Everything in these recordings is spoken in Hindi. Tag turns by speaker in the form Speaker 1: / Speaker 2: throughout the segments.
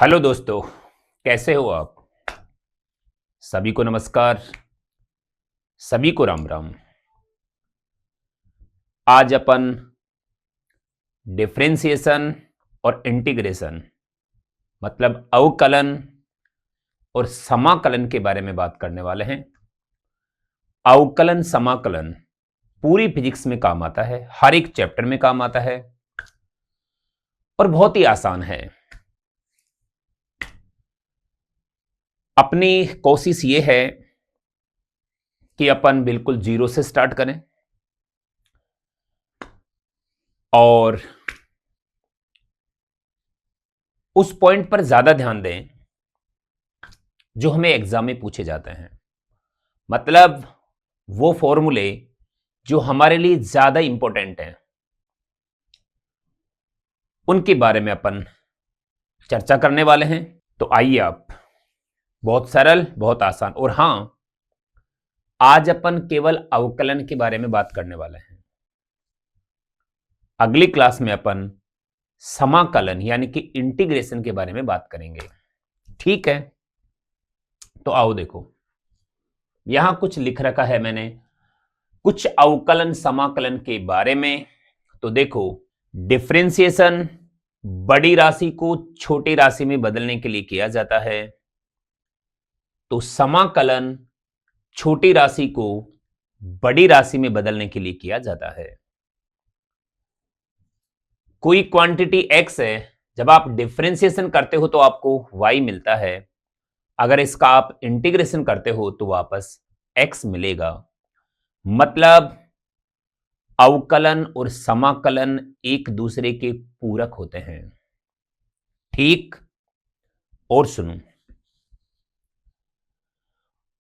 Speaker 1: हेलो दोस्तों, कैसे हो आप? सभी को नमस्कार, सभी को राम राम। आज अपन डिफरेंशिएशन और इंटीग्रेशन मतलब अवकलन और समाकलन के बारे में बात करने वाले हैं। अवकलन समाकलन पूरी फिजिक्स में काम आता है, हर एक चैप्टर में काम आता है और बहुत ही आसान है। अपनी कोशिश ये है कि अपन बिल्कुल जीरो से स्टार्ट करें और उस पॉइंट पर ज्यादा ध्यान दें जो हमें एग्जाम में पूछे जाते हैं। मतलब वो फॉर्मूले जो हमारे लिए ज्यादा इंपॉर्टेंट हैं, उनके बारे में अपन चर्चा करने वाले हैं। तो आइए आप, बहुत सरल, बहुत आसान। और हां, आज अपन केवल अवकलन के बारे में बात करने वाले हैं। अगली क्लास में अपन समाकलन यानी कि इंटीग्रेशन के बारे में बात करेंगे। ठीक है, तो आओ देखो, यहां कुछ लिख रखा है मैंने कुछ अवकलन समाकलन के बारे में। तो देखो, डिफरेंशिएशन बड़ी राशि को छोटी राशि में बदलने के लिए किया जाता है, तो समाकलन छोटी राशि को बड़ी राशि में बदलने के लिए किया जाता है। कोई क्वांटिटी x है, जब आप डिफरेंशिएशन करते हो तो आपको y मिलता है। अगर इसका आप इंटीग्रेशन करते हो तो वापस x मिलेगा। मतलब अवकलन और समाकलन एक दूसरे के पूरक होते हैं। ठीक, और सुनो,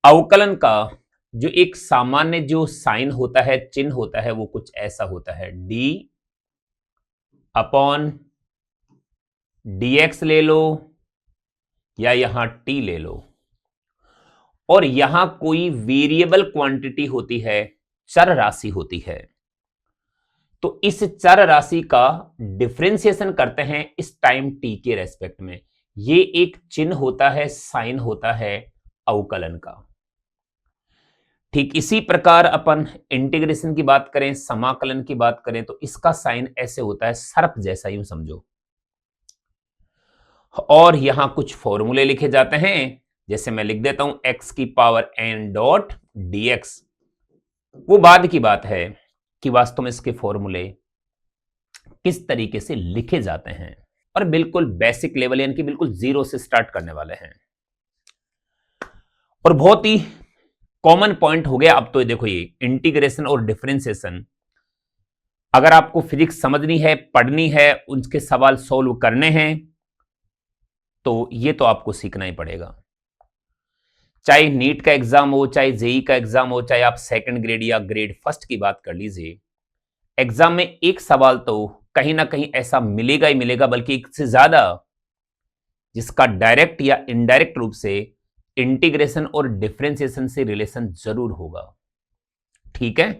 Speaker 1: अवकलन का जो एक सामान्य जो साइन होता है, चिन्ह होता है, वो कुछ ऐसा होता है, d अपॉन dx ले लो या यहां t ले लो, और यहां कोई वेरिएबल क्वांटिटी होती है, चर राशि होती है। तो इस चर राशि का डिफरेंशिएशन करते हैं इस टाइम t के रेस्पेक्ट में। ये एक चिन्ह होता है, साइन होता है अवकलन का। ठीक इसी प्रकार अपन इंटीग्रेशन की बात करें, समाकलन की बात करें, तो इसका साइन ऐसे होता है, सर्प जैसा, यूं समझो। और यहां कुछ फॉर्मूले लिखे जाते हैं, जैसे मैं लिख देता हूं x की पावर n डॉट dx। वो बाद की बात है कि वास्तव में इसके फॉर्मूले किस तरीके से लिखे जाते हैं, और बिल्कुल बेसिक लेवल यानी कि बिल्कुल जीरो से स्टार्ट करने वाले हैं। और बहुत ही कॉमन पॉइंट हो गया अब तो। देखो, ये इंटीग्रेशन और डिफरेंशिएशन अगर आपको फिजिक्स समझनी है, पढ़नी है, उनके सवाल सॉल्व करने हैं, तो ये तो आपको सीखना ही पड़ेगा। चाहे नीट का एग्जाम हो, चाहे जेई का एग्जाम हो, चाहे आप सेकंड ग्रेड या ग्रेड फर्स्ट की बात कर लीजिए, एग्जाम में एक सवाल तो कहीं ना कहीं ऐसा मिलेगा ही मिलेगा, बल्कि एक से ज्यादा, जिसका डायरेक्ट या इनडायरेक्ट रूप से इंटीग्रेशन और डिफरेंशिएशन से रिलेशन जरूर होगा। ठीक है,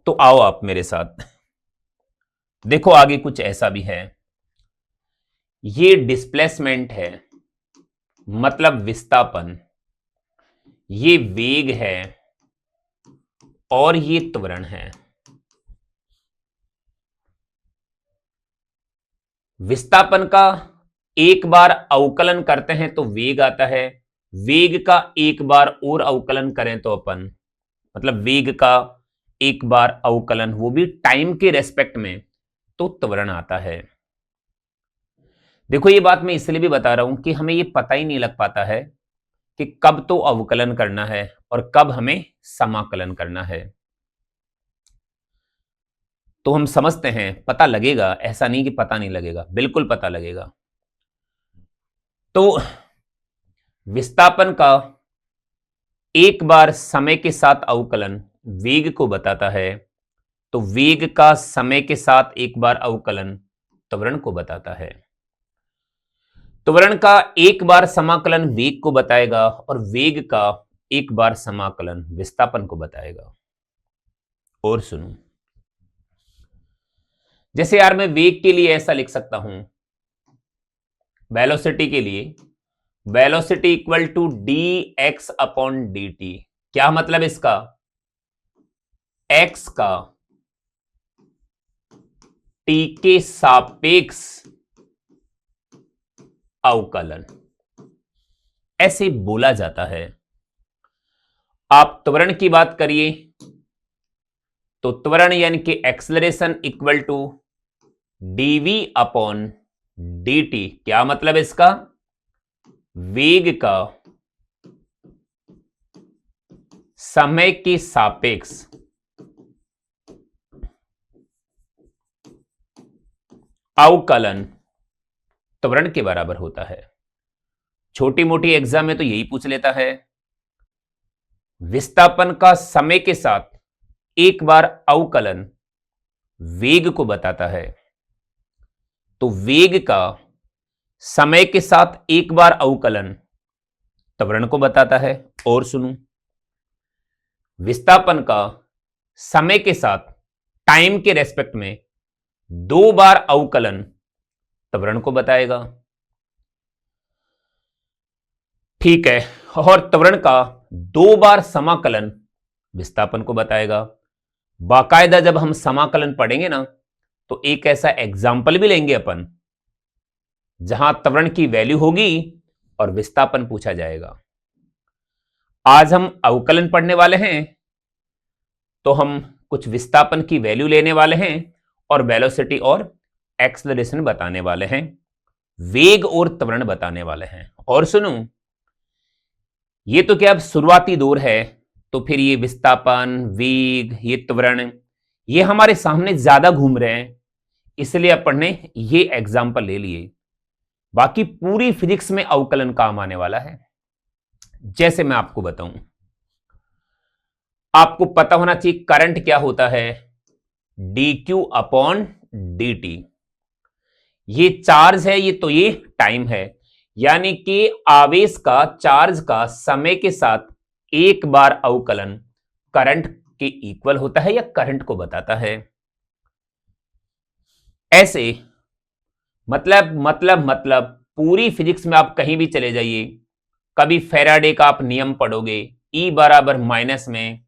Speaker 1: तो आओ आप मेरे साथ देखो, आगे कुछ ऐसा भी है। ये डिस्प्लेसमेंट है, मतलब विस्थापन, ये वेग है और ये त्वरण है। विस्थापन का एक बार अवकलन करते हैं तो वेग आता है, वेग का एक बार और अवकलन करें तो अपन, मतलब वेग का एक बार अवकलन, वो भी टाइम के रेस्पेक्ट में, तो त्वरण आता है। देखो, ये बात मैं इसलिए भी बता रहा हूं कि हमें ये पता ही नहीं लग पाता है कि कब तो अवकलन करना है और कब हमें समाकलन करना है। तो हम समझते हैं पता लगेगा, ऐसा नहीं कि पता नहीं लगेगा, बिल्कुल पता लगेगा। तो विस्थापन का एक बार समय के साथ अवकलन वेग को बताता है, तो वेग का समय के साथ एक बार अवकलन त्वरण को बताता है। त्वरण का एक बार समाकलन वेग को बताएगा और वेग का एक बार समाकलन विस्थापन को बताएगा। और सुनो, जैसे यार मैं वेग के लिए ऐसा लिख सकता हूं वेलोसिटी के लिए velocity equal to D X upon D T. क्या मतलब इसका? एक्स का टी के सापेक्ष अवकलन, ऐसे बोला जाता है। आप त्वरण की बात करिए तो त्वरण यानी कि acceleration equal to DV upon dt। क्या मतलब इसका? वेग का समय के सापेक्ष अवकलन त्वरण के बराबर होता है। छोटी मोटी एग्जाम में तो यही पूछ लेता है। विस्थापन का समय के साथ एक बार अवकलन वेग को बताता है, तो वेग का समय के साथ एक बार अवकलन त्वरण को बताता है। और सुनो, विस्थापन का समय के साथ टाइम के रेस्पेक्ट में दो बार अवकलन त्वरण को बताएगा। ठीक है, और त्वरण का दो बार समाकलन विस्थापन को बताएगा। बाकायदा जब हम समाकलन पढ़ेंगे ना, तो एक ऐसा एग्जाम्पल भी लेंगे अपन जहां त्वरण की वैल्यू होगी और विस्थापन पूछा जाएगा। आज हम अवकलन पढ़ने वाले हैं, तो हम कुछ विस्थापन की वैल्यू लेने वाले हैं और वेलोसिटी और एक्सेलरेशन बताने वाले हैं, वेग और त्वरण बताने वाले हैं। और सुनो, ये तो क्या अब शुरुआती दौर है, तो फिर ये विस्थापन, वेग, ये त्वरण, ये हमारे सामने ज्यादा घूम रहे हैं, इसलिए अपन ने ये एग्जाम्पल ले लिए। बाकी पूरी फिजिक्स में अवकलन काम आने वाला है। जैसे मैं आपको बताऊं, आपको पता होना चाहिए करंट क्या होता है, dq अपॉन dt। ये चार्ज है, ये तो ये टाइम है, यानी कि आवेश का, चार्ज का समय के साथ एक बार अवकलन करंट के इक्वल होता है या करंट को बताता है। ऐसे मतलब पूरी फिजिक्स में आप कहीं भी चले जाइए, कभी फैराडे का आप नियम पढ़ोगे, E बराबर माइनस में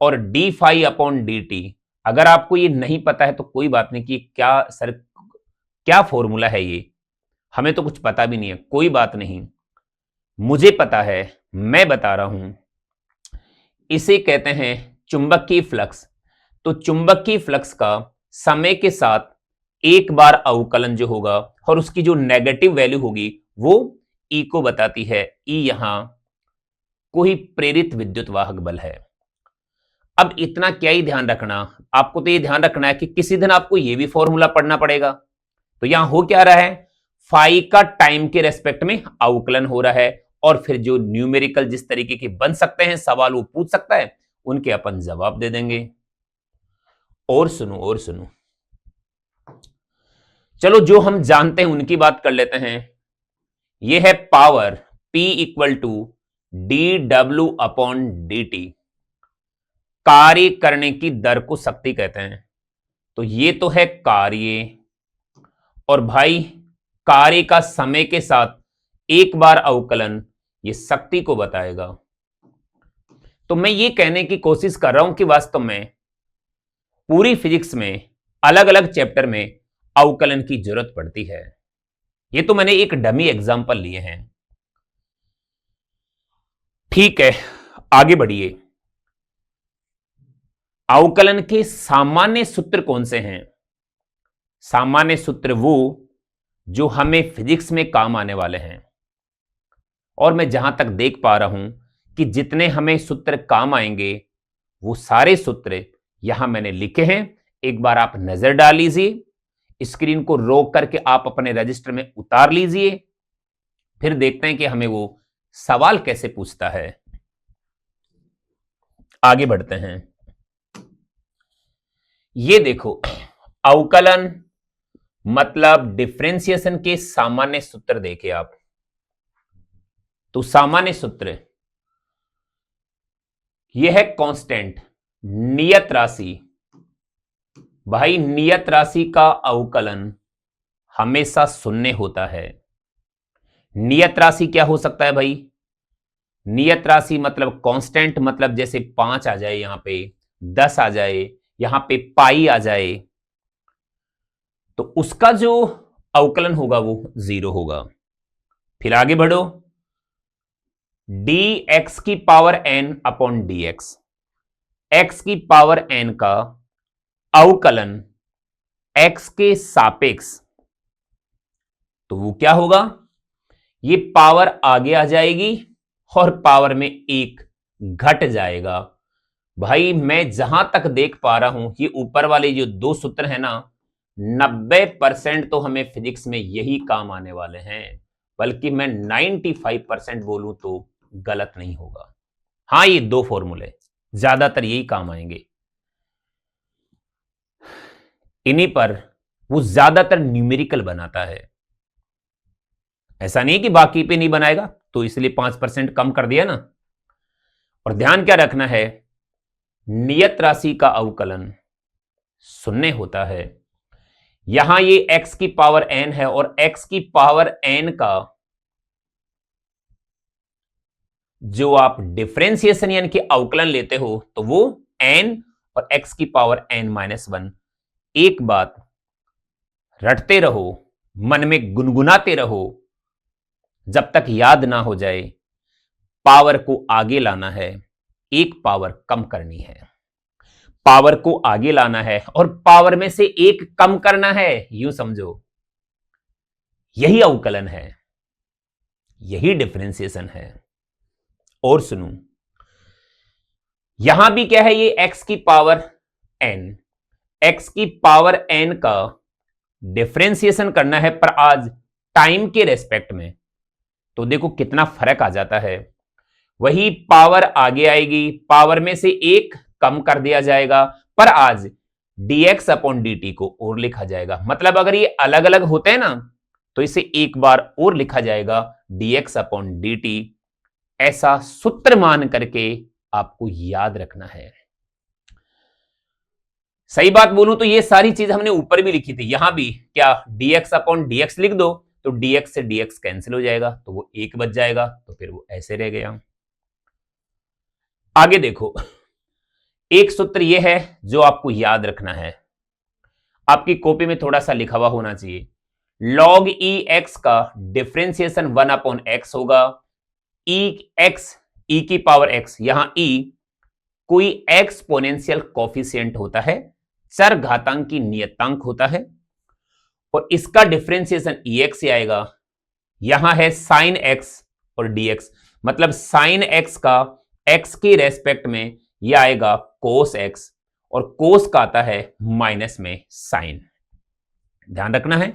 Speaker 1: और D phi upon D T. अगर आपको ये नहीं पता है तो कोई बात नहीं कि क्या सर, क्या फॉर्मूला है ये, हमें तो कुछ पता भी नहीं है, कोई बात नहीं, मुझे पता है, मैं बता रहा हूं। इसे कहते हैं चुंबकीय फ्लक्स। तो चुंबकीय फ्लक्स का समय के साथ एक बार अवकलन जो होगा और उसकी जो नेगेटिव वैल्यू होगी वो ई को बताती है। ई यहां कोई प्रेरित विद्युत वाहक बल है। अब इतना क्या ही ध्यान रखना, आपको तो ये ध्यान रखना है कि किसी दिन आपको ये भी फॉर्मूला पढ़ना पड़ेगा। तो यहां हो क्या रहा है, फाई का टाइम के रेस्पेक्ट में अवकलन हो रहा है, और फिर जो न्यूमेरिकल जिस तरीके के बन सकते हैं, सवाल वो पूछ सकता है, उनके अपन जवाब दे देंगे। और सुनो, चलो जो हम जानते हैं उनकी बात कर लेते हैं। यह है power P equal to D W upon D T. कार्य करने की दर को शक्ति कहते हैं। तो ये तो है कार्य, और भाई कार्य का समय के साथ एक बार अवकलन ये शक्ति को बताएगा। तो मैं ये कहने की कोशिश कर रहा हूं कि वास्तव में पूरी फिजिक्स में अलग अलग चैप्टर में अवकलन की जरूरत पड़ती है। ये तो मैंने एक डमी एग्जांपल लिए हैं। ठीक है, आगे बढ़िए। अवकलन के सामान्य सूत्र कौन से हैं? सामान्य सूत्र वो जो हमें फिजिक्स में काम आने वाले हैं, और मैं जहां तक देख पा रहा हूं कि जितने हमें सूत्र काम आएंगे वो सारे सूत्र यहां मैंने लिखे हैं। एक बार आप नजर डाल लीजिए, स्क्रीन को रोक करके आप अपने रजिस्टर में उतार लीजिए, फिर देखते हैं कि हमें वो सवाल कैसे पूछता है। आगे बढ़ते हैं। ये देखो, अवकलन मतलब डिफरेंशिएशन के सामान्य सूत्र देखे आप। तो सामान्य सूत्र यह है कांस्टेंट, नियत राशि। भाई नियत राशि का अवकलन हमेशा शून्य होता है। नियत राशि क्या हो सकता है भाई? नियत राशि मतलब कांस्टेंट, मतलब जैसे 5 आ जाए, यहां पे 10 आ जाए, यहां पे पाई आ जाए, तो उसका जो अवकलन होगा वो 0 होगा। फिर आगे बढ़ो, dx की power n upon dx, x की पावर n का अवकलन x के सापेक्ष, तो वो क्या होगा? ये पावर आगे आ जाएगी और पावर में 1 घट जाएगा। भाई मैं जहां तक देख पा रहा हूं, ये ऊपर वाले जो दो सूत्र है ना, 90% तो हमें फिजिक्स में यही काम आने वाले हैं, बल्कि मैं 95% बोलूं तो गलत नहीं होगा। हाँ, ये दो फॉर्मूले ज्यादातर यही काम आएंगे, इन्हीं पर वो ज्यादातर न्यूमेरिकल बनाता है। ऐसा नहीं कि बाकी पे नहीं बनाएगा, तो इसलिए 5% कम कर दिया ना। और ध्यान क्या रखना है, नियत राशि का अवकलन शून्य होता है। यहां ये x की पावर n है और x की पावर n का जो आप डिफरेंशिएशन यानी कि अवकलन लेते हो, तो वो n और x की पावर n-1। एक बात रटते रहो, मन में गुनगुनाते रहो, जब तक याद ना हो जाए, पावर को आगे लाना है, एक पावर कम करनी है। पावर को आगे लाना है और पावर में से एक कम करना है, यूं समझो। यही अवकलन है, यही डिफरेंशिएशन है। और सुनो, यहां भी क्या है, ये x की पावर n, x की पावर n का डिफरेंशिएशन करना है, पर आज टाइम के रेस्पेक्ट में। तो देखो कितना फर्क आ जाता है। वही पावर आगे आएगी, पावर में से एक कम कर दिया जाएगा, पर आज dx अपॉन dt को और लिखा जाएगा। मतलब अगर ये अलग अलग होते हैं ना, तो इसे एक बार और लिखा जाएगा dx अपॉन dt। ऐसा सूत्र मान करके आपको याद रखना है। सही बात बोलूं तो ये सारी चीज हमने ऊपर भी लिखी थी, यहां भी क्या dx अपॉन dx लिख दो, तो dx से dx कैंसिल हो जाएगा, तो वो एक बच जाएगा, तो फिर वो ऐसे रह गया। आगे देखो, एक सूत्र ये है जो आपको याद रखना है, आपकी कॉपी में थोड़ा सा लिखा हुआ होना चाहिए। log e x का डिफरेंशिएशन 1 अपॉन x होगा। e x, e की पावर x, यहां e कोई एक्सपोनेंशियल कोफिशिएंट होता है, चर घातांकी नियतांक होता है, और इसका डिफरेंशिएशन ex से आएगा। यहां है साइन x और dx, मतलब साइन x का x के रेस्पेक्ट में यह आएगा कोस x, और कोस का आता है माइनस में साइन। ध्यान रखना है,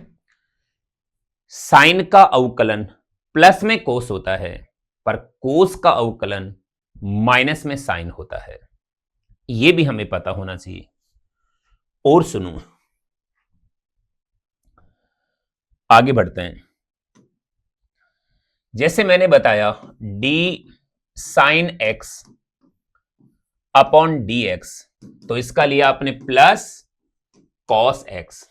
Speaker 1: साइन का अवकलन प्लस में कोस होता है, पर कोस का अवकलन माइनस में साइन होता है। यह भी हमें पता होना चाहिए। और सुनो, आगे बढ़ते हैं। जैसे मैंने बताया d sine x upon dx, तो इसका लिया आपने प्लस कॉस x,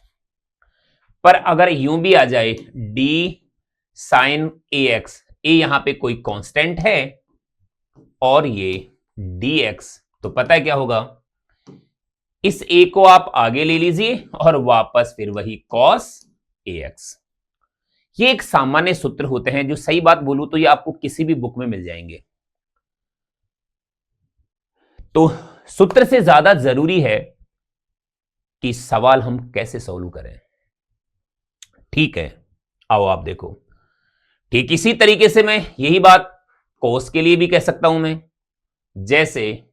Speaker 1: पर अगर यूं भी आ जाए d साइन ax, ए यहां पे कोई कांस्टेंट है और ये dx, तो पता है क्या होगा, इस a को आप आगे ले लीजिए और वापस फिर वही cos ax। ये एक सामान्य सूत्र होते हैं जो, सही बात बोलूं तो ये आपको किसी भी बुक में मिल जाएंगे। तो सूत्र से ज्यादा जरूरी है कि सवाल हम कैसे सॉल्व करें। ठीक है, आओ आप देखो। ठीक इसी तरीके से मैं यही बात cos के लिए भी कह सकता हूं मैं, जैसे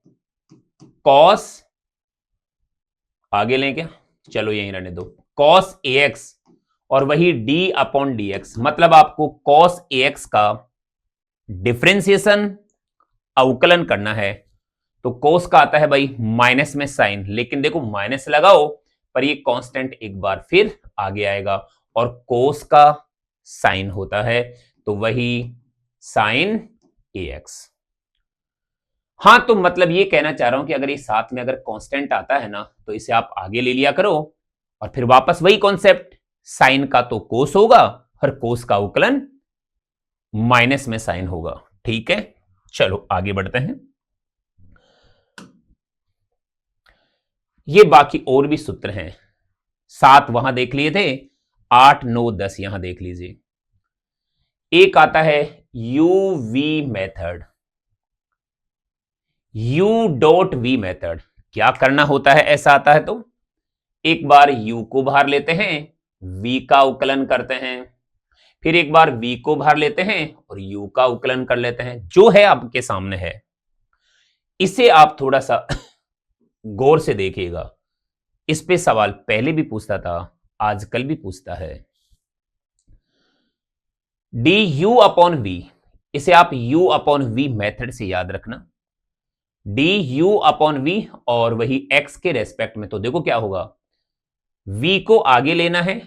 Speaker 1: cos, आगे लें क्या, चलो यहीं रहने दो, cos ax और वही d अपॉन dx, मतलब आपको cos ax का डिफरेंशिएशन अवकलन करना है। तो cos का आता है भाई माइनस में साइन, लेकिन देखो माइनस लगाओ पर ये कांस्टेंट एक बार फिर आगे आएगा, और cos का साइन होता है, तो वही साइन ax। हां, तो मतलब ये कहना चाह रहा हूं कि अगर ये साथ में अगर कांस्टेंट आता है ना, तो इसे आप आगे ले लिया करो, और फिर वापस वही कॉन्सेप्ट, साइन का तो कोस होगा और कोस का अवकलन माइनस में साइन होगा। ठीक है, चलो आगे बढ़ते हैं। ये बाकी और भी सूत्र हैं, 7 वहां देख लिए थे, 8 9 10 यहां देख लीजिए। एक आता है U V method, U dot V method. क्या करना होता है, ऐसा आता है तो एक बार u को बाहर लेते हैं, v का उकलन करते हैं, फिर एक बार v को बाहर लेते हैं और u का उकलन कर लेते हैं। जो है आपके सामने है, इसे आप थोड़ा सा गौर से देखिएगा। इस पे सवाल पहले भी पूछता था, आजकल भी पूछता है। डी यू अपॉन वी, इसे आप u अपॉन वी मेथड से याद रखना। डी यू अपॉन वी और वही x के रेस्पेक्ट में, तो देखो क्या होगा, v को आगे लेना है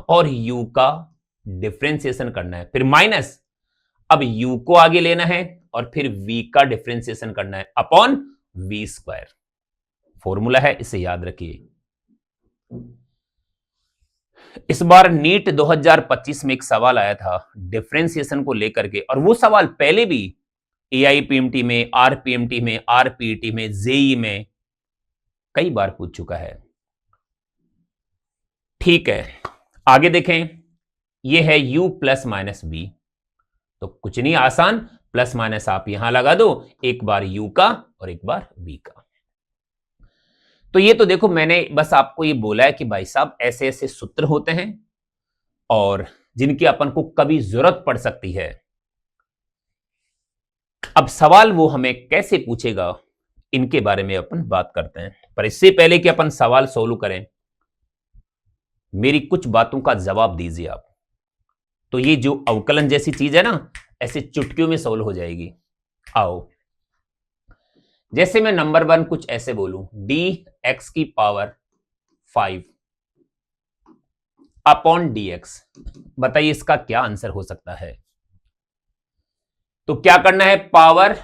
Speaker 1: और u का डिफरेंशिएशन करना है, फिर माइनस, अब u को आगे लेना है और फिर v का डिफरेंशिएशन करना है अपॉन v स्क्वायर। फॉर्मूला है, इसे याद रखिए। इस बार नीट 2025 में एक सवाल आया था डिफरेंशिएशन को लेकर के, और वो सवाल पहले भी AIPMT में, RPMT में, RPET में, जेई में कई बार पूछ चुका है। ठीक है, आगे देखें। ये है u प्लस माइनस वी, तो कुछ नहीं, आसान, प्लस माइनस आप यहां लगा दो, एक बार u का और एक बार v का। तो ये तो देखो, मैंने बस आपको ये बोला है कि भाई साहब ऐसे ऐसे सूत्र होते हैं और जिनकी अपन को कभी जरूरत पड़ सकती है। अब सवाल वो हमें कैसे पूछेगा, इनके बारे में अपन बात करते हैं। पर इससे पहले कि अपन सवाल सोल्व करें, मेरी कुछ बातों का जवाब दीजिए आप। तो ये जो अवकलन जैसी चीज है ना, ऐसे चुटकियों में सोल्व हो जाएगी। आओ, जैसे मैं नंबर 1 कुछ ऐसे बोलूं, डी एक्स की पावर 5 अपॉन डी एक्स, बताइए इसका क्या आंसर हो सकता है। तो क्या करना है, पावर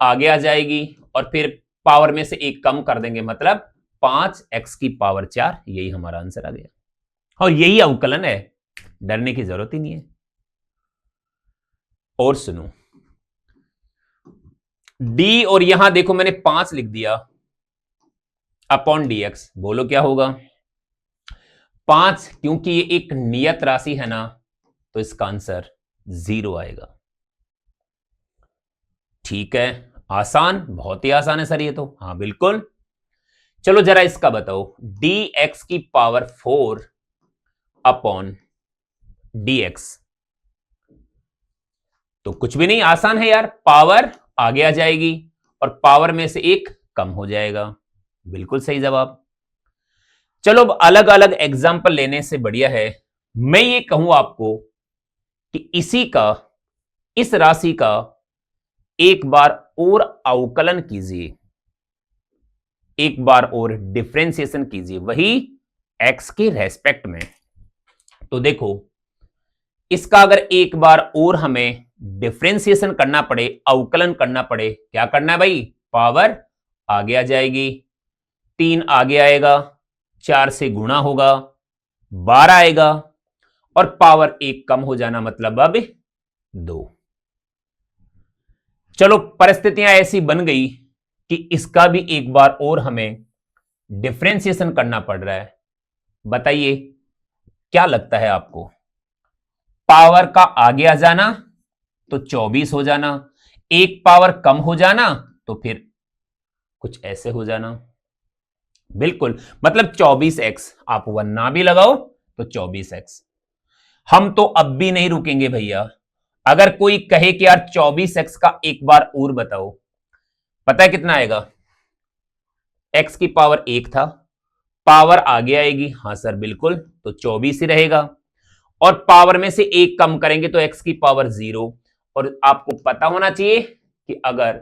Speaker 1: आगे आ जाएगी और फिर पावर में से एक कम कर देंगे, मतलब 5x की पावर 4, यही हमारा आंसर आ गया। और यही अवकलन है, डरने की जरूरत ही नहीं है। और सुनो, d और यहां देखो मैंने 5 लिख दिया अपॉन dx, बोलो क्या होगा। 5, क्योंकि ये एक नियत राशि है ना, तो इसका आंसर 0 आएगा। ठीक है, आसान, बहुत ही आसान है सर ये तो। हाँ बिल्कुल। चलो जरा इसका बताओ, dx की पावर 4 अपॉन dx, तो कुछ भी नहीं, आसान है यार, पावर आगे आ जाएगी और पावर में से एक कम हो जाएगा। बिल्कुल सही जवाब। चलो अब अलग अलग एग्जाम्पल लेने से बढ़िया है मैं ये कहूं आपको कि इसी का, इस राशि का एक बार और अवकलन कीजिए, एक बार और डिफरेंशिएशन कीजिए, वही x के रेस्पेक्ट में। तो देखो, इसका अगर एक बार और हमें डिफरेंशिएशन करना पड़े, अवकलन करना पड़े, क्या करना है भाई, पावर आगे आ जाएगी, 3 आगे आएगा, 4 से गुणा होगा, 12 आएगा और पावर 1 कम हो जाना, मतलब अब 2। चलो परिस्थितियां ऐसी बन गई कि इसका भी एक बार और हमें डिफरेंशिएशन करना पड़ रहा है। बताइए क्या लगता है आपको, पावर का आगे आ जाना तो 24 हो जाना, एक पावर कम हो जाना तो फिर कुछ ऐसे हो जाना। बिल्कुल, मतलब 24x, आप 1 ना भी लगाओ तो 24x। हम तो अब भी नहीं रुकेंगे भैया। अगर कोई कहे कि यार 24x का एक बार और बताओ, पता है कितना आएगा, x की पावर 1 था, पावर आगे आएगी, हाँ सर बिल्कुल, तो 24 ही रहेगा, और पावर में से एक कम करेंगे तो x की पावर 0। और आपको पता होना चाहिए कि अगर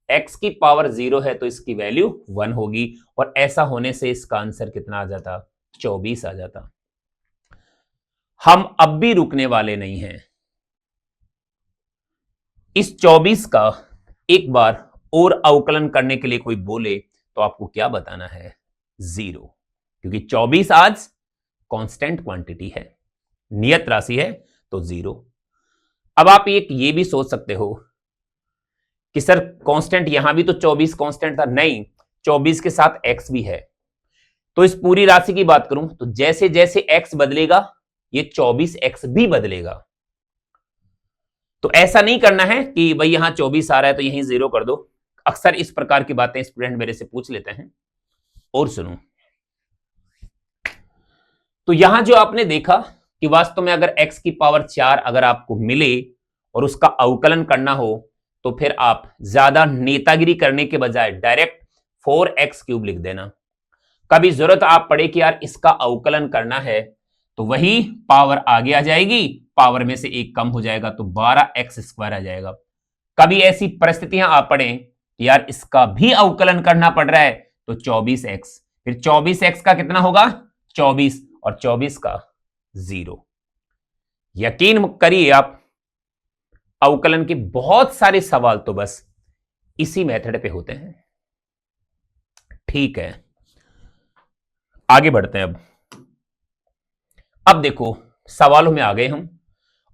Speaker 1: x की पावर 0 है तो इसकी वैल्यू 1 होगी, और ऐसा होने से इसका आंसर कितना आ जाता, 24 आ जाता। हम अब भी रुकने वाले नहीं हैं। इस 24 का एक बार और अवकलन करने के लिए कोई बोले तो आपको क्या बताना है, 0, क्योंकि 24 आज कांस्टेंट क्वांटिटी है, नियत राशि है, तो 0। अब आप ये भी सोच सकते हो कि सर कांस्टेंट यहां भी तो 24 कांस्टेंट था, नहीं 24 के साथ x भी है। तो इस पूरी राशि की बात करूं तो जैसे जैसे x बदलेगा ये 24x भी बदलेगा। तो ऐसा नहीं करना है कि भाई यहां 24 आ रहा है तो यहीं 0 कर दो। अक्सर इस प्रकार की बातें स्टूडेंट मेरे से पूछ लेते हैं। और सुनो, तो यहां जो आपने देखा कि वास्तव में अगर x की पावर 4 अगर आपको मिले और उसका अवकलन करना हो तो फिर आप ज्यादा नेतागिरी करने के बजाय डायरेक्ट 4x³ लिख देना। कभी जरूरत आप पड़े कि यार इसका अवकलन करना है तो वही पावर आगे आ जाएगी, पावर में से एक कम हो जाएगा तो 12x² आ जाएगा। कभी ऐसी परिस्थितियां आ पड़े यार इसका भी अवकलन करना पड़ रहा है तो 24x, फिर 24x का कितना होगा 24 और 24 का 0। यकीन करिए आप, अवकलन के बहुत सारे सवाल तो बस इसी मेथड पे होते हैं। ठीक है, आगे बढ़ते हैं। अब देखो सवालों में आ गए हम,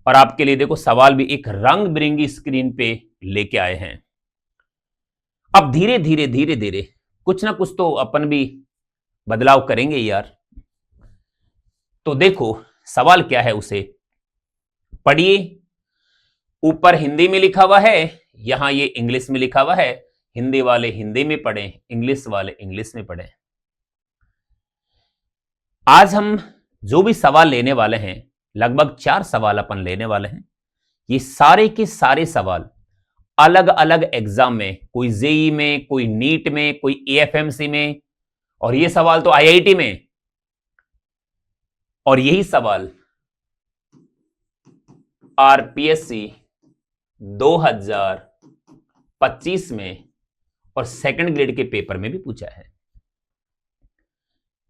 Speaker 1: और आपके लिए देखो सवाल भी एक रंग बिरंगी स्क्रीन पे लेके आए हैं। अब धीरे धीरे धीरे धीरे कुछ ना कुछ तो अपन भी बदलाव करेंगे यार। तो देखो सवाल क्या है उसे पढ़िए। ऊपर हिंदी में लिखा हुआ है, यहां ये इंग्लिश में लिखा हुआ है। हिंदी वाले हिंदी में पढ़ें, इंग्लिश वाले इंग्लिश में पढ़ें। आज हम जो भी सवाल लेने वाले हैं, लगभग 4 सवाल अपन लेने वाले हैं। ये सारे के सारे सवाल अलग अलग एग्जाम में, कोई जेई में, कोई नीट में, कोई एएफएमसी में, और ये सवाल तो आईआईटी में, और यही सवाल आरपीएससी 2025 में और सेकंड ग्रेड के पेपर में भी पूछा है।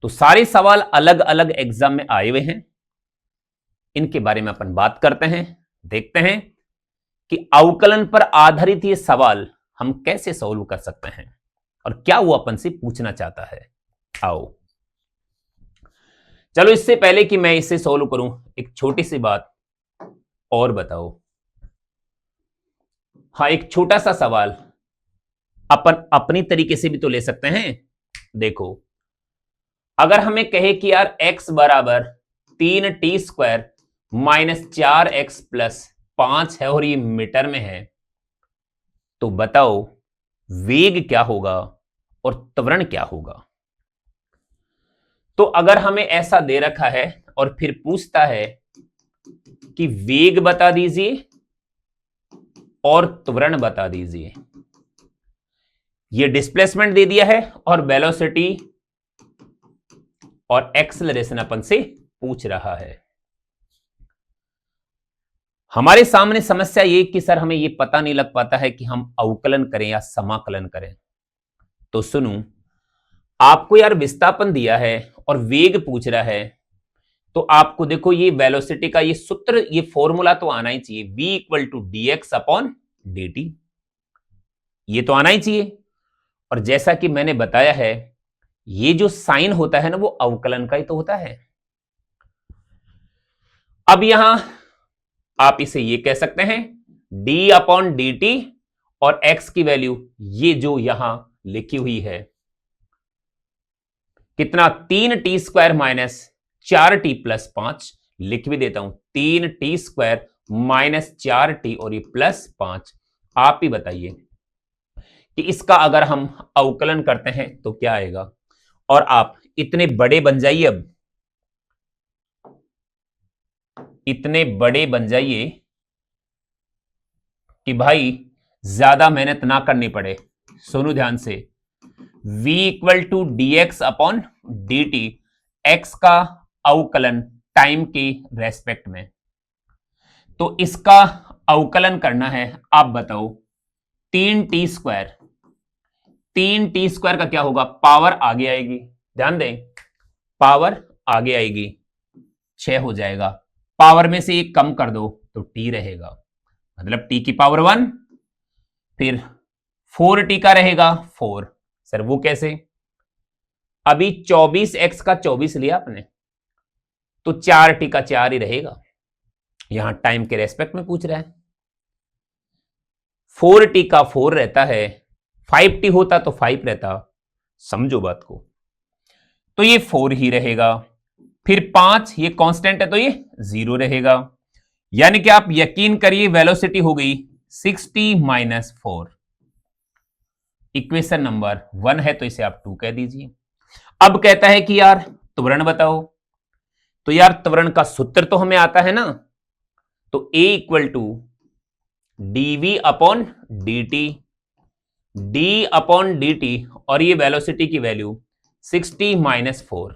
Speaker 1: तो सारे सवाल अलग अलग एग्जाम में आए हुए हैं। इनके बारे में अपन बात करते हैं, देखते हैं कि अवकलन पर आधारित ये सवाल हम कैसे सॉल्व कर सकते हैं और क्या वो अपन से पूछना चाहता है। आओ, चलो इससे पहले कि मैं इसे सॉल्व करूं, एक छोटी सी बात और बताओ। हाँ, एक छोटा सा सवाल अपन अपनी तरीके से भी तो ले सकते हैं। देखो, अगर हमें कहे कि यार x बराबर 3t² माइनस 4x प्लस 5 है और ये मीटर में है, तो बताओ वेग क्या होगा और त्वरण क्या होगा। तो अगर हमें ऐसा दे रखा है और फिर पूछता है कि वेग बता दीजिए और त्वरण बता दीजिए, ये डिस्प्लेसमेंट दे दिया है और वेलोसिटी और एक्सेलरेशन अपन से पूछ रहा है। हमारे सामने समस्या ये कि सर हमें ये पता नहीं लग पाता है कि हम अवकलन करें या समाकलन करें। तो सुनो, आपको यार विस्थापन दिया है और वेग पूछ रहा है, तो आपको देखो ये वेलोसिटी का ये सूत्र, ये फॉर्मूला तो आना ही चाहिए, v = dx/dt, ये तो आना ही चाहिए। और जैसा कि मैंने बताया है, ये जो साइन होता है ना वो अवकलन का ही तो होता है। अब यहां आप इसे ये कह सकते हैं d/dt और x की वैल्यू ये जो यहां लिखी हुई है कितना 3t² माइनस 4t प्लस 5, लिख भी देता हूं 3t² माइनस 4t और ये प्लस 5। आप ही बताइए कि इसका अगर हम अवकलन करते हैं तो क्या आएगा। और आप इतने बड़े बन जाइए, अब इतने बड़े बन जाइए कि भाई ज्यादा मेहनत ना करनी पड़े। सुनो ध्यान से, v = dx/dt, x का अवकलन टाइम के रेस्पेक्ट में, तो इसका अवकलन करना है। आप बताओ 3t², 3t² का क्या होगा, पावर आगे आएगी, ध्यान दें पावर आगे आएगी, 6 हो जाएगा, पावर में से एक कम कर दो तो t रहेगा, मतलब t की पावर 1, फिर 4t का रहेगा 4। सर वो कैसे, अभी 24x का 24 लिया आपने तो 4t का 4 ही रहेगा, यहां टाइम के रेस्पेक्ट में पूछ रहा है। 4t का 4 रहता है, 5t होता तो 5 रहता, समझो बात को। तो ये 4 ही रहेगा, फिर 5 ये कांस्टेंट है तो ये 0 रहेगा, यानी कि आप यकीन करिए वेलोसिटी हो गई 60-4। इक्वेशन नंबर 1 है तो इसे आप 2 कह दीजिए। अब कहता है कि यार त्वरण बताओ, तो यार त्वरण का सूत्र तो हमें आता है ना, तो A equal to dv upon dt, d upon dt, और ये वेलोसिटी की वैल्यू 60-4।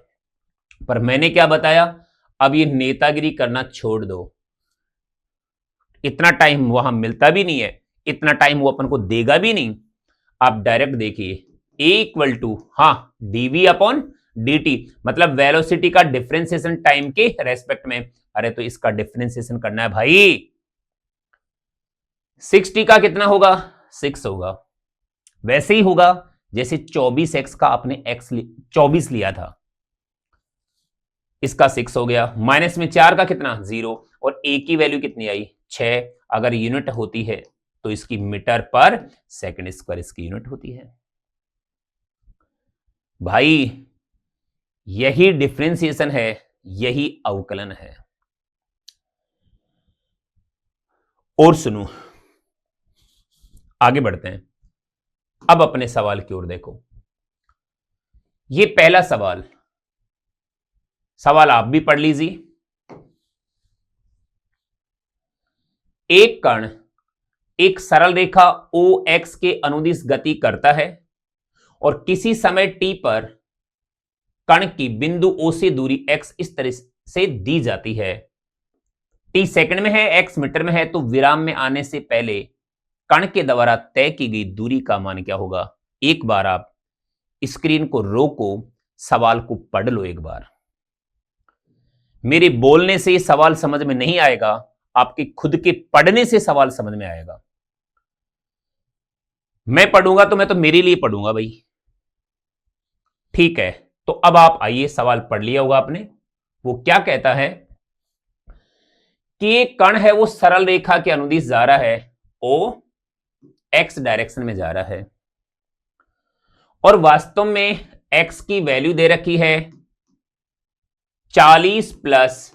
Speaker 1: पर मैंने क्या बताया, अब ये नेतागिरी करना छोड़ दो, इतना टाइम वहां मिलता भी नहीं है, इतना टाइम वो अपन को देगा भी नहीं। आप डायरेक्ट देखिए A इक्वल टू हाँ dv अपॉन dt, मतलब वेलोसिटी का डिफरेंशिएशन टाइम के रेस्पेक्ट में। अरे तो इसका डिफरेंशिएशन करना है भाई, 60 का कितना होगा, 6 होगा, वैसे ही होगा जैसे 24x का आपने 24 लिया था, इसका 6 हो गया, माइनस में 4 का कितना 0, और a की वैल्यू कितनी आई 6, अगर यूनिट होती है तो इसकी मीटर पर सेकंड स्क्वायर इसकी यूनिट होती है। भाई यही डिफरेंशिएशन है, यही अवकलन है। और सुनो, आगे बढ़ते हैं, अब अपने सवाल की ओर देखो। ये पहला सवाल आप भी पढ़ लीजिए। एक कण एक सरल रेखा OX के अनुदिश गति करता है और किसी समय t पर कण की बिंदु O से दूरी x इस तरह से दी जाती है। t सेकंड में है, x मीटर में है, तो विराम में आने से पहले कण के द्वारा तय की गई दूरी का मान क्या होगा। एक बार आप स्क्रीन को रोको, सवाल को पढ़ लो एक बार। मेरे बोलने से सवाल समझ में नहीं आएगा, आपके खुद के पढ़ने से सवाल समझ में आएगा। मैं पढ़ूंगा तो मैं तो मेरे लिए पढ़ूंगा भाई, ठीक है। तो अब आप आइए, सवाल पढ़ लिया होगा आपने। वो क्या कहता है कि एक कण है वो सरल रेखा के अनुदिश जा रहा है, ओ एक्स डायरेक्शन में जा रहा है, और वास्तव में x की वैल्यू दे रखी है 40 plus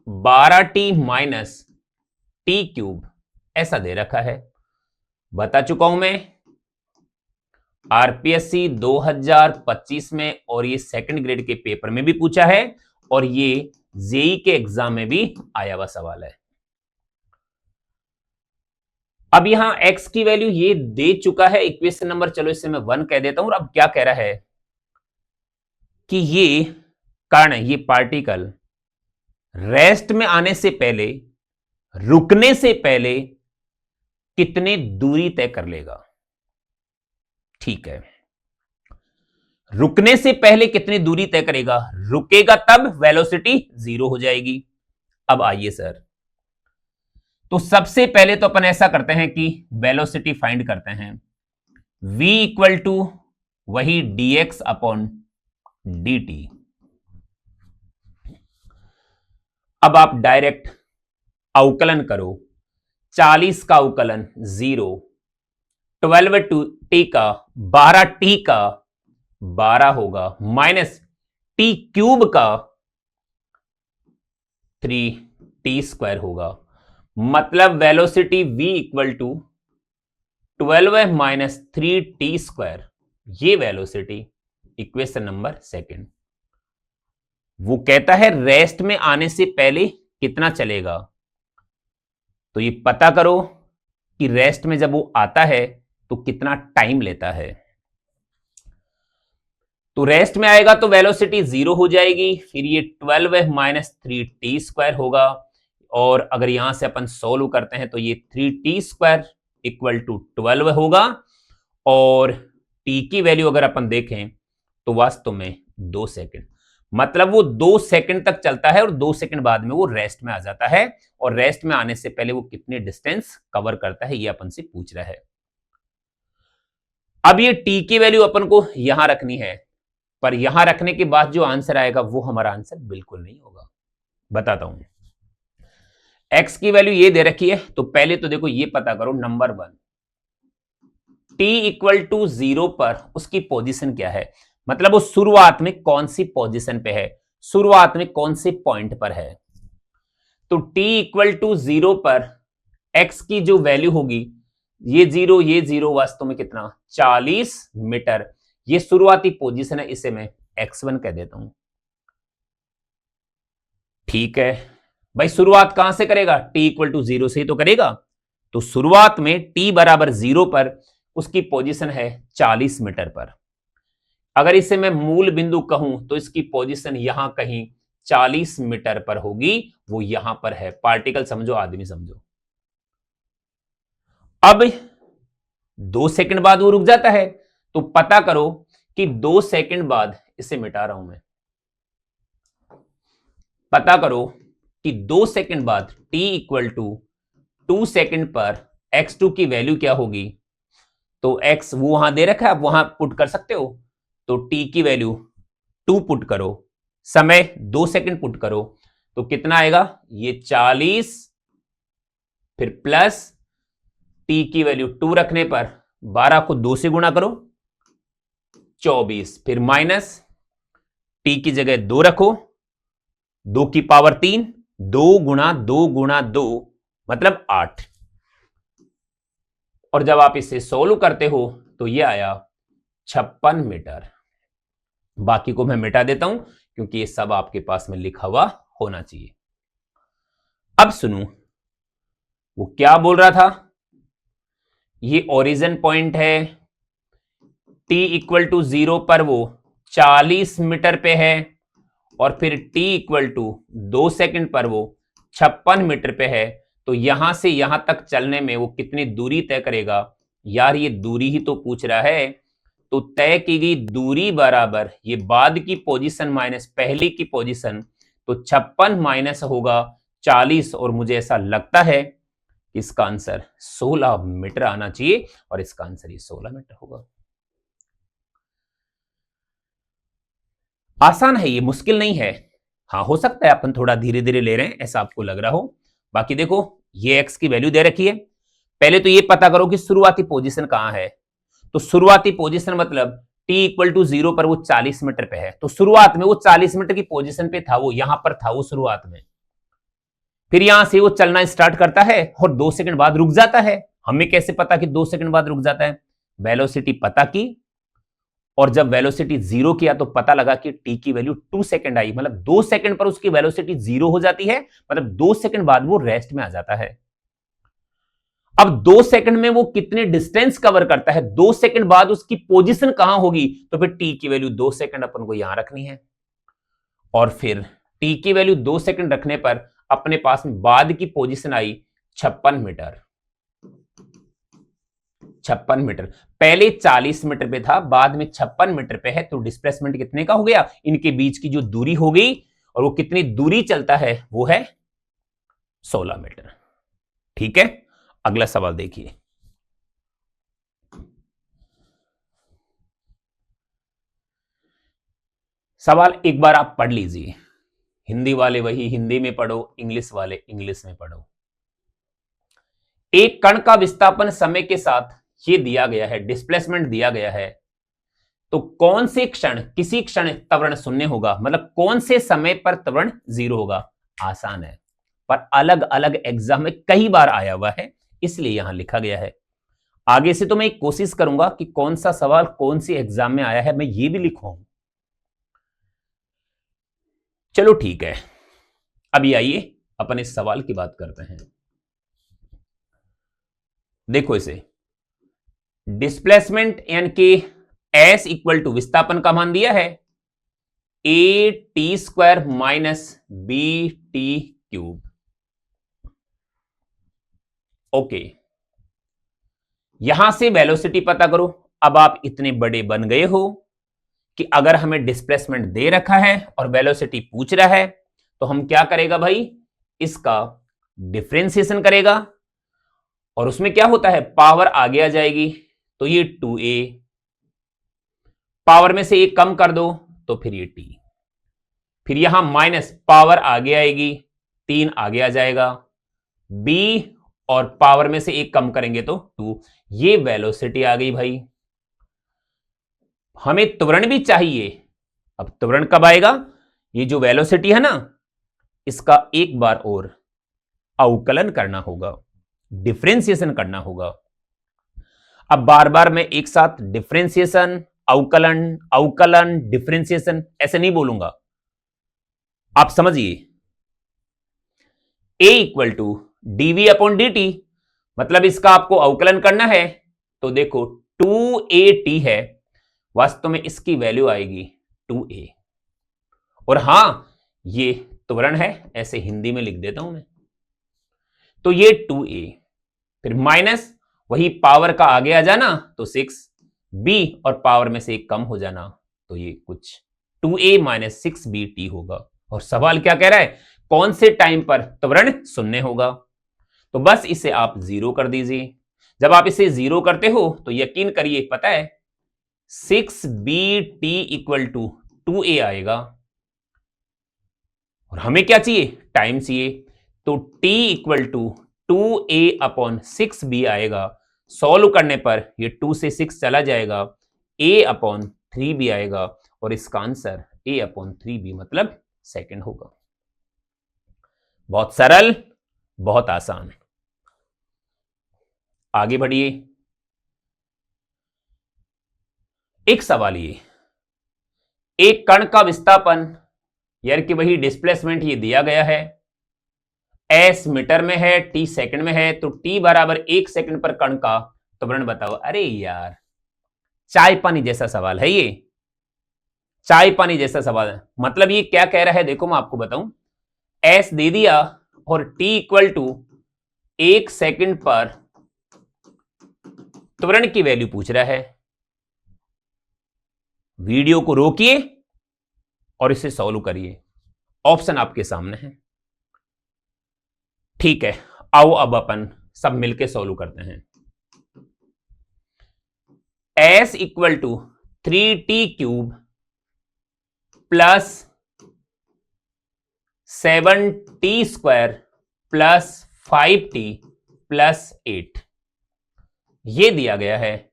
Speaker 1: 12t minus T cube, ऐसा दे रखा है। बता चुका हूं मैं, आरपीएससी 2025 में, और ये सेकंड ग्रेड के पेपर में भी पूछा है, और ये जेई के एग्जाम में भी आया हुआ सवाल है। अब यहां x की वैल्यू ये दे चुका है, इक्वेशन नंबर, चलो इसे मैं 1 कह देता हूं। और अब क्या कह रहा है कि ये कण, ये पार्टिकल रेस्ट में आने से पहले, रुकने से पहले कितने दूरी तय कर लेगा। ठीक है, रुकने से पहले कितनी दूरी तय करेगा, रुकेगा तब वेलोसिटी 0 हो जाएगी। अब आइए सर, तो सबसे पहले तो अपन ऐसा करते हैं कि वेलोसिटी फाइंड करते हैं। v इक्वल टू वही dx अपॉन dt। अब आप डायरेक्ट अवकलन करो, 40 का अवकलन 0, 12t का 12t का 12 होगा, माइनस टी क्यूब का 3t स्क्वायर होगा, मतलब velocity v equal to 12 minus 3t square, ये वेलोसिटी इक्वेशन नंबर सेकंड। वो कहता है रेस्ट में आने से पहले कितना चलेगा, तो ये पता करो कि रेस्ट में जब वो आता है तो कितना टाइम लेता है। तो रेस्ट में आएगा तो वेलोसिटी 0 हो जाएगी, फिर ये 12 माइनस 3t स्क्वायर होगा, और अगर यहां से अपन सोल्व करते हैं तो ये 3t स्क्वायर इक्वल टू 12 होगा, और t की वैल्यू अगर अपन देखें तो वास्तव में 2 सेकंड, मतलब वो 2 सेकंड तक चलता है और 2 सेकंड बाद में वो रेस्ट में आ जाता है। और रेस्ट में आने से पहले वो कितने डिस्टेंस कवर करता है ये अपन से पूछ रहा है। अब ये t की वैल्यू अपन को यहां रखनी है, पर यहां रखने के बाद जो आंसर आएगा वो हमारा आंसर बिल्कुल नहीं होगा। बताता हूं, x की वैल्यू ये दे रखी है, तो पहले तो देखो ये पता करो, नंबर 1 t इक्वल टू 0 पर उसकी पोजीशन क्या है, मतलब वो शुरुआत में कौन सी पोजीशन पे है, शुरुआत में कौन से पॉइंट पर है। तो t इक्वल टू 0 पर x की जो वैल्यू होगी, ये जीरो वास्तव में कितना 40 मीटर, ये शुरुआती पोजीशन है, इसे मैं x1 कह देता हूं। ठीक है भाई, शुरुआत कहां से करेगा, t इक्वल टू 0 से ही तो करेगा। तो शुरुआत में t बराबर 0 पर उसकी पोजीशन है 40 मीटर पर। अगर इसे मैं मूल बिंदु कहूं तो इसकी पोजीशन यहां कहीं 40 मीटर पर होगी, वो यहां पर है। पार्टिकल समझो, आदमी समझो। अब 2 सेकंड बाद वो रुक जाता है, तो पता करो कि 2 सेकंड बाद, इसे मिटा रहा हूं मैं, पता करो कि 2 सेकंड बाद t इक्वल टू 2 सेकंड पर x2 की वैल्यू क्या होगी। तो x वो वहां दे रखा है, आप वहां पुट कर सकते हो। तो t की वैल्यू 2 पुट करो, समय 2 सेकंड पुट करो, तो कितना आएगा, ये 40, फिर प्लस t की वैल्यू 2 रखने पर 12 को 2 से गुणा करो 24, फिर माइनस t की जगह 2 रखो, 2 की पावर 3, 2 गुणा 2 गुणा 2 मतलब 8। और जब आप इसे सोल्व करते हो तो ये आया 56 मीटर। बाकी को मैं मिटा देता हूं क्योंकि ये सब आपके पास में लिखा हुआ होना चाहिए। अब सुनो, वो क्या बोल रहा था, ये ओरिजिन पॉइंट है, t इक्वल टू 0 पर वो 40 मीटर पे है, और फिर t इक्वल टू 2 सेकंड पर वो 56 मीटर पे है। तो यहां से यहां तक चलने में वो कितनी दूरी तय करेगा, यार ये दूरी ही तो पूछ रहा है। तो तय की गई दूरी बराबर ये बाद की पोजीशन माइनस पहली की पोजीशन, तो 56 माइनस होगा 40, और मुझे ऐसा लगता है इसका आंसर 16 मीटर आना चाहिए, और इसका आंसर ये 16 मीटर होगा। आसान है, ये मुश्किल नहीं है। हाँ, हो सकता है अपन थोड़ा धीरे धीरे ले रहे हैं, ऐसा आपको लग रहा हो। बाकी देखो, ये x की वैल्यू दे रखी है, पहले तो ये पता करो कि शुरुआती पोजीशन कहां है। तो शुरुआती पोजीशन मतलब t इक्वल टू 0 पर वो 40 मीटर पे है, तो शुरुआत में वो 40 मीटर की पोजीशन पे था, वो यहां पर था वो शुरुआत में। फिर यहां से वो चलना स्टार्ट करता है और 2 सेकंड बाद रुक जाता है। हमें कैसे पता कि 2 सेकंड बाद रुक जाता है, वेलोसिटी पता की, और जब वेलोसिटी 0 किया तो पता लगा कि t की वैल्यू 2 सेकंड आई, मतलब 2 सेकंड पर उसकी वेलोसिटी 0 हो जाती है, मतलब 2 सेकंड बाद वो रेस्ट में आ जाता है। अब 2 सेकंड में वो कितने डिस्टेंस कवर करता है, 2 सेकंड बाद उसकी पोजीशन कहां होगी, तो फिर t की वैल्यू 2 सेकंड अपन को यहां रखनी है, और फिर t की वैल्यू 2 सेकंड रखने पर अपने पास में बाद की पोजीशन आई 56 मीटर। 56 मीटर, पहले 40 मीटर पे था, बाद में 56 मीटर पे है, तो डिस्प्लेसमेंट कितने का हो गया, इनके बीच की जो दूरी हो गई, और वो कितनी दूरी चलता है, वो है 16 मीटर। ठीक है, अगला सवाल देखिए। सवाल एक बार आप पढ़ लीजिए, हिंदी वाले वही हिंदी में पढ़ो, इंग्लिश वाले इंग्लिश में पढ़ो। एक कण का विस्थापन समय के साथ ये दिया गया है, डिस्प्लेसमेंट दिया गया है, तो कौन से क्षण, किसी क्षण त्वरण शून्य होगा, मतलब कौन से समय पर त्वरण 0 होगा। आसान है, पर अलग अलग एग्जाम में कई बार आया हुआ है, इसलिए यहां लिखा गया है। आगे से तो मैं एक कोशिश करूंगा कि कौन सा सवाल कौन सी एग्जाम में आया है, मैं ये भी लिखूं। चलो ठीक है, अभी आइए अपन इस सवाल की बात करते हैं। देखो इसे, डिस्प्लेसमेंट यानी कि एस इक्वल टू विस्थापन का मान दिया है A T square minus B T cube. Okay, यहां से वेलोसिटी पता करो। अब आप इतने बड़े बन गए हो कि अगर हमें डिस्प्लेसमेंट दे रखा है और वेलोसिटी पूछ रहा है, तो हम क्या करेगा भाई, इसका डिफरेंशिएशन करेगा, और उसमें क्या होता है, पावर आगे आ जाएगी, तो ये 2a, पावर में से एक कम कर दो तो फिर ये t, फिर यहां माइनस पावर आगे आएगी, 3 आगे आ जाएगा, b और पावर में से एक कम करेंगे तो 2। ये वेलोसिटी आ गई भाई। हमें त्वरण भी चाहिए। अब त्वरण कब आएगा? ये जो वेलोसिटी है ना, इसका एक बार और अवकलन करना होगा, डिफरेंशिएशन करना होगा। अब बार बार मैं एक साथ डिफरेंशिएशन, अवकलन, अवकलन, डिफरेंशिएशन ऐसे नहीं बोलूंगा, आप समझिए। a equal to DV upon D T, मतलब इसका आपको अवकलन करना है तो देखो 2at है, वास्तव में इसकी वैल्यू आएगी 2a। और हां, ये त्वरण है, ऐसे हिंदी में लिख देता हूं मैं। तो ये 2a, फिर माइनस वही पावर का आगे आ जाना तो 6b, और पावर में से एक कम हो जाना तो ये कुछ 2a माइनस 6bt होगा। और सवाल क्या कह रहा है? कौन से टाइम पर त्वरण शून्य होगा? तो बस इसे आप जीरो कर दीजिए। जब आप इसे जीरो करते हो तो यकीन करिए, पता है 6bt इक्वल टू 2a आएगा। और हमें क्या चाहिए? टाइम चाहिए। तो t equal to 2a upon 6b आएगा। सॉल्व करने पर ये 2 से 6 चला जाएगा, a अपॉन 3b आएगा, और इसका आंसर a अपॉन 3b मतलब सेकंड होगा। बहुत सरल, बहुत आसान। आगे बढ़िए। एक सवाल ये, एक कण का विस्थापन यानी कि वही डिस्प्लेसमेंट ये दिया गया है, s मीटर में है, t सेकंड में है, तो t बराबर 1 सेकंड पर कण का त्वरण बताओ। अरे यार, चाय पानी जैसा सवाल है ये, चाय पानी जैसा सवाल है। मतलब ये क्या कह रहा है, देखो मैं आपको बताऊं। s दे दिया और t इक्वल टू 1 सेकंड पर त्वरण की वैल्यू पूछ रहा है। वीडियो को रोकिए और इसे सॉल्व करिए, ऑप्शन आपके सामने है। ठीक है, आओ अब अपन सब मिलके सॉल्व करते हैं। s equal to 3t cube plus 7t square plus 5t plus 8 ये दिया गया है।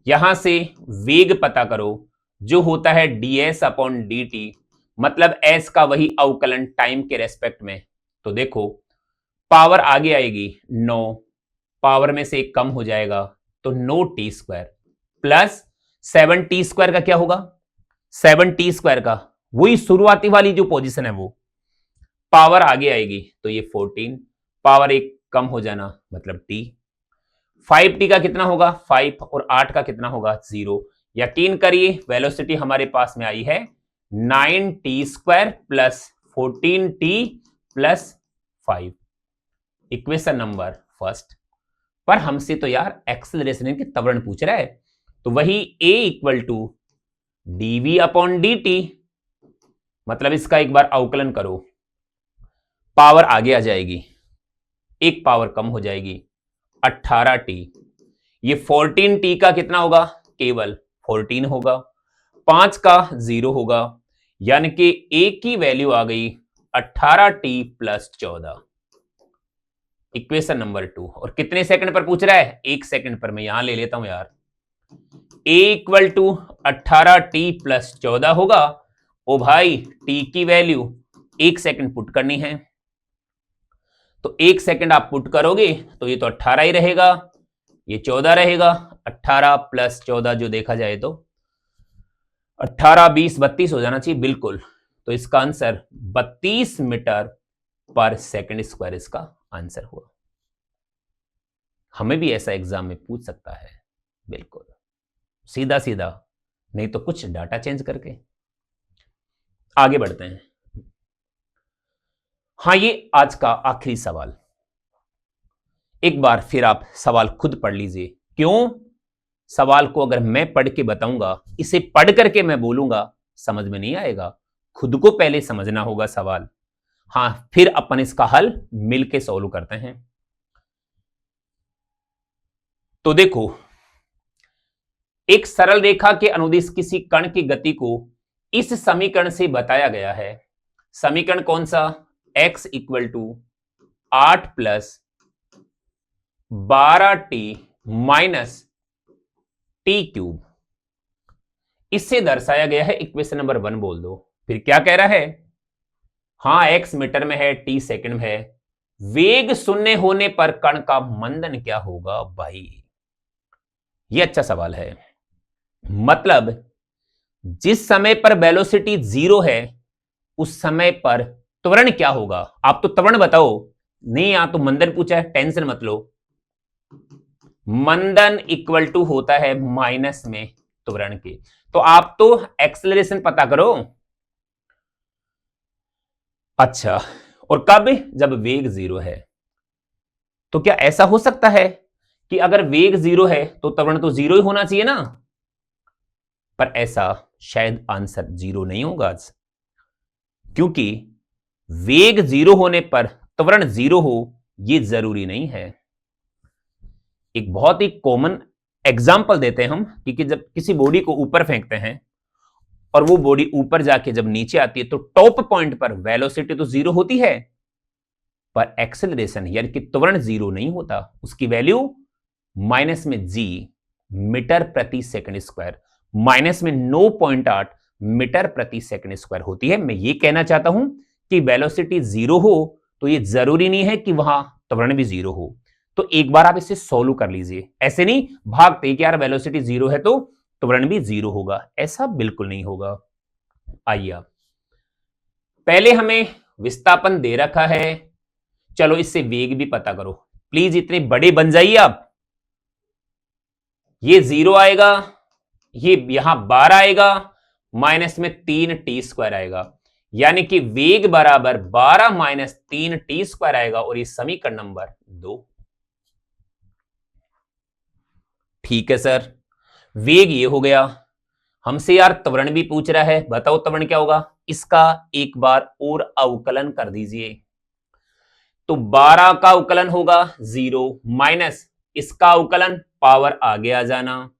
Speaker 1: यहां से वेग पता करो जो होता है ds अपॉन dt, मतलब s का वही अवकलन टाइम के रेस्पेक्ट में। तो देखो पावर आगे आएगी 9, पावर में से एक कम हो जाएगा तो 9t square plus 7t square का क्या होगा? 7t स्क्वायर का वही शुरुआती वाली जो पोजीशन है वो, पावर आगे आएगी तो ये 14, पावर एक कम हो जाना मतलब t। 5t का कितना होगा? 5, और 8 का कितना होगा? 0। यकीन करिए वेलोसिटी हमारे पास में आई है 9t square plus 14t plus 5। Equation number first. पर हमसे तो यार एक्सेलरेशन के त्वरण पूछ रहा है, तो वही a equal to dv upon dt, मतलब इसका एक बार अवकलन करो, पावर आगे आ जाएगी, एक पावर कम हो जाएगी 18t। ये 14t का कितना होगा? केवल 14 होगा, 5 का 0 होगा, यानी कि a की वैल्यू आ गई 18t प्लस 14। Equation number 2। और कितने सेकंड पर पूछ रहा है? 1 सेकंड पर। मैं यहां ले लेता हूं यार, a equal to 18t plus 14 होगा। ओ भाई, t की वैल्यू 1 सेकंड पुट करनी है, तो 1 सेकंड आप पुट करोगे तो ये तो 18 ही रहेगा, ये 14 रहेगा। 18 प्लस 14 जो देखा जाए तो 18, 20, 32 हो जाना चाहिए बिल्कुल। तो इसका आंसर 32 मीटर पर सेकंड स्क्वायर इसका आंसर हुआ। हमें भी ऐसा एग्जाम में पूछ सकता है, बिल्कुल सीधा सीधा, नहीं तो कुछ डाटा चेंज करके। आगे बढ़ते हैं। हाँ, ये आज का आखिरी सवाल। एक बार फिर आप सवाल खुद पढ़ लीजिए। क्यों? सवाल को अगर मैं पढ़ के बताऊंगा, इसे पढ़ करके मैं बोलूंगा, समझ में नहीं आएगा। खुद को पहले समझना होगा सवाल। हां, फिर अपन इसका हल मिलके सॉल्व करते हैं। तो देखो, एक सरल रेखा के अनुदिश किसी कण की गति को इस समीकरण से बताया गया है। समीकरण कौन सा? x equal to 8 plus 12t minus T cube, इससे दर्शाया गया है। इक्वेशन नंबर 1 बोल दो। फिर क्या कह रहा है? हां, x मीटर में है, t सेकंड में है। वेग शून्य होने पर कण का मंदन क्या होगा? भाई ये अच्छा सवाल है। मतलब जिस समय पर वेलोसिटी 0 है उस समय पर त्वरण क्या होगा? आप तो त्वरण बताओ। नहीं, यहां तो मंदन पूछा है, टेंशन मत लो। मंदन इक्वल टू होता है माइनस में त्वरण के। तो आप तो एक्सेलरेशन पता करो। अच्छा, और कब? जब वेग 0 है। तो क्या ऐसा हो सकता है कि अगर वेग 0 है तो त्वरण तो 0 ही होना चाहिए ना? पर ऐसा शायद आंसर 0 नहीं होगा, क्योंकि वेग 0 होने पर त्वरण 0 हो यह जरूरी नहीं है। एक बहुत ही कॉमन एग्जाम्पल देते हैं हम कि जब किसी बॉडी को ऊपर फेंकते हैं और वो बॉडी ऊपर जाके जब नीचे आती है तो टॉप पॉइंट पर वेलोसिटी तो 0 होती है, पर एक्सेलरेशन यानी कि त्वरण 0 नहीं होता। उसकी वैल्यू माइनस में g मीटर प्रति सेकंड स्क्वायर, माइनस में 9.8 मीटर प्रति सेकंड स्क्वायर होती है। मैं ये कहना चाहता हूं कि वेलोसिटी 0 हो तो ये जरूरी नहीं है कि वहां त्वरण भी 0 हो। तो एक बार आप इसे सोल्व कर लीजिए। ऐसे नहीं भागते कि यार वेलोसिटी 0 है तो त्वरण भी 0 होगा, ऐसा बिल्कुल नहीं होगा। आइए, पहले हमें विस्थापन दे रखा है, चलो इससे वेग भी पता करो। प्लीज इतने बड़े बन जाइए आप। ये 0 आएगा, ये यहां 12 आएगा, माइनस में 3t² आएगा, यानी कि वेग बराबर 12 माइनस 3t² आएगा, और ये समीकरण नंबर 2। ठीक है सर, वेग ये हो गया। हमसे यार त्वरण भी पूछ रहा है, बताओ त्वरण क्या होगा? इसका एक बार और अवकलन कर दीजिए। तो 12 का अवकलन होगा 0 माइनस इसका अवकलन, पावर आगे आ जाना,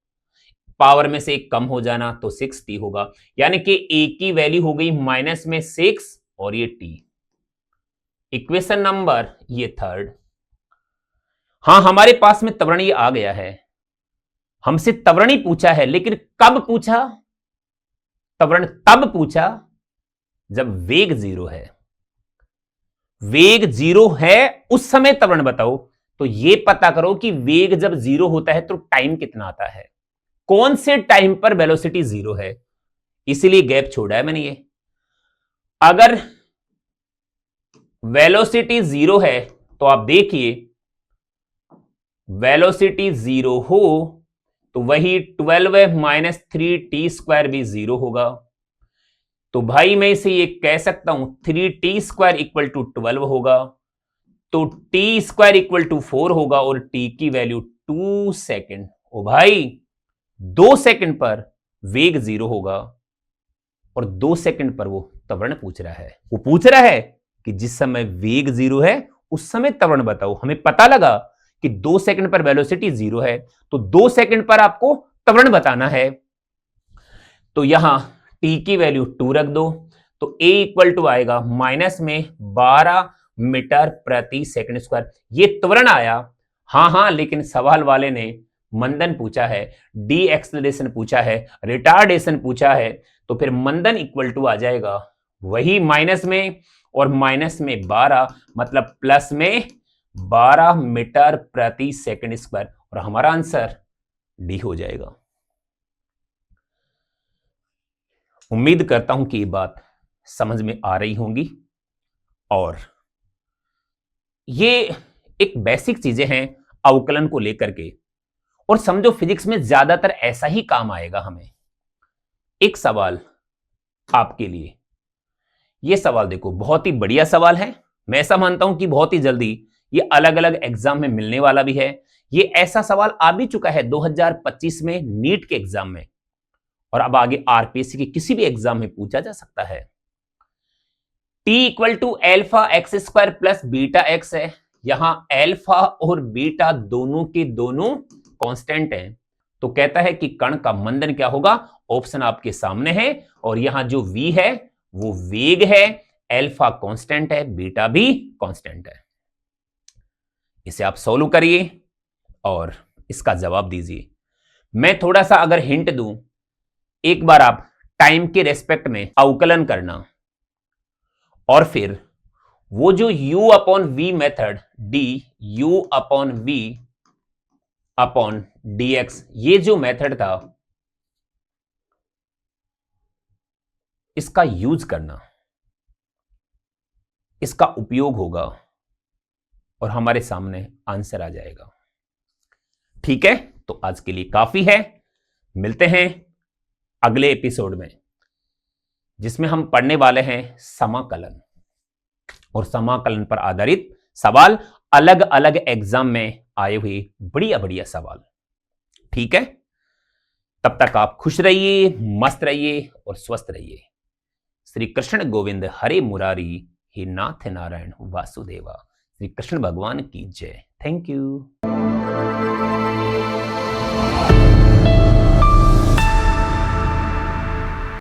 Speaker 1: पावर में से एक कम हो जाना, तो 6t होगा, यानी कि a की वैल्यू हो गई माइनस में 6 और ये t। इक्वेशन नंबर ये 3। हां, हमारे पास में त्वरण ये आ गया है। हमसे त्वरण ही पूछा है, लेकिन कब पूछा? त्वरण तब पूछा जब वेग 0 है। वेग 0 है उस समय त्वरण बताओ। तो ये पता करो कि वेग जब 0 होता है तो टाइम कितना आता है, कौन से टाइम पर वेलोसिटी 0 है, इसीलिए गैप छोड़ा है मैंने ये। अगर वेलोसिटी 0 है तो आप देखिए, वेलोसिटी 0 हो तो वही 12 माइनस 3t² भी 0 होगा। तो भाई मैं इसे ये कह सकता हूं 3t² इक्वल टू 12 होगा, तो t² इक्वल टू 4 होगा, और t की वैल्यू 2 सेकेंड। ओ भाई, 2 सेकेंड पर वेग 0 होगा और 2 सेकेंड पर वो त्वरण पूछ रहा है। वो पूछ रहा है कि जिस समय वेग 0 है उस समय त्वरण बताओ। हमें पता लगा कि 2 सेकेंड पर वेलोसिटी 0 है, तो 2 सेकेंड पर आपको त्वरण बताना है। तो यहां t की वैल्यू 2 रख दो, तो a इक्वल टू आएगा माइनस में 12 मीटर प्रति सेकंड स्क्वायर। ये त्वरण आया। हां, लेकिन सवाल वाले ने मंदन पूछा है, डी एक्सेलरेशन पूछा है, रिटार्डेशन पूछा है, तो फिर मंदन इक्वल टू आ जाएगा वही माइनस में, और माइनस में 12 मतलब प्लस में 12 मीटर प्रति सेकंड स्क्वायर, और हमारा आंसर डी हो जाएगा। उम्मीद करता हूं कि ये बात समझ में आ रही होंगी, और ये एक बेसिक चीजें हैं अवकलन को लेकर के, और समझो फिजिक्स में ज्यादातर ऐसा ही काम आएगा हमें। एक सवाल आपके लिए, ये सवाल देखो, बहुत ही बढ़िया सवाल है। मैं ऐसा मानता हूं कि बहुत ही जल्दी ये अलग अलग एग्जाम में मिलने वाला भी है। ये ऐसा सवाल आ भी चुका है 2025 में नीट के एग्जाम में, और अब आगे आरपीएससी के किसी भी एग्जाम में पूछा जा सकता है। t equal to alpha X square plus beta X है। यहां एल्फा और बीटा दोनों के दोनों कांस्टेंट हैं, तो कहता है कि कण का मंदन क्या होगा? ऑप्शन आपके सामने है, और यहां जो v है वो वेग है, एल्फा कांस्टेंट है, बीटा भी कांस्टेंट है। इसे आप सोल्व करिए। और इसका जवाब दीजिए। मैं थोड़ा सा अगर हिंट दूं, एक बार आप टाइम के रेस्पेक्ट में अवकलन करना और फिर वो जो u upon V method D U upon V upon dx, ये जो मेथड था इसका यूज करना, इसका उपयोग होगा और हमारे सामने आंसर आ जाएगा। ठीक है, तो आज के लिए काफी है। मिलते हैं अगले एपिसोड में, जिसमें हम पढ़ने वाले हैं समाकलन, और समाकलन पर आधारित सवाल, अलग अलग एग्जाम में आए हुए बढ़िया बढ़िया सवाल। ठीक है, तब तक आप खुश रहिए, मस्त रहिए और स्वस्थ रहिए। श्री कृष्ण गोविंद हरे मुरारी, हे नाथ नारायण वासुदेवा। श्री कृष्ण भगवान की जय। Thank you.